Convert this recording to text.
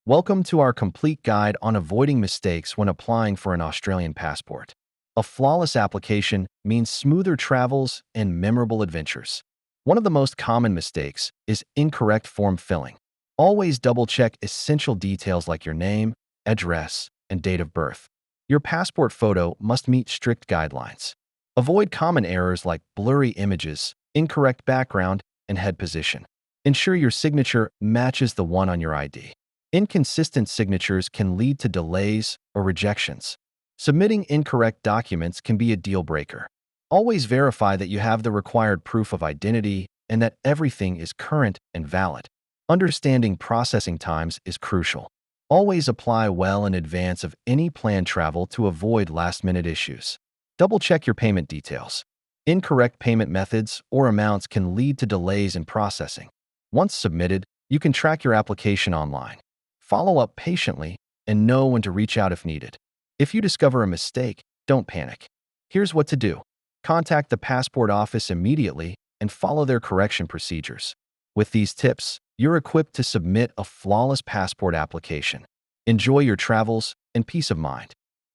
Welcome to our complete guide on avoiding mistakes when applying for an Australian passport. A flawless application means smoother travels and memorable adventures. One of the most common mistakes is incorrect form filling. Always double-check essential details like your name, address, and date of birth. Your passport photo must meet strict guidelines. Avoid common errors like blurry images, incorrect background, and head position. Ensure your signature matches the one on your ID. Inconsistent signatures can lead to delays or rejections. Submitting incorrect documents can be a deal breaker. Always verify that you have the required proof of identity and that everything is current and valid. Understanding processing times is crucial. Always apply well in advance of any planned travel to avoid last-minute issues. Double-check your payment details. Incorrect payment methods or amounts can lead to delays in processing. Once submitted, you can track your application online. Follow up patiently and know when to reach out if needed. If you discover a mistake, don't panic. Here's what to do. Contact the passport office immediately and follow their correction procedures. With these tips, you're equipped to submit a flawless passport application. Enjoy your travels and peace of mind.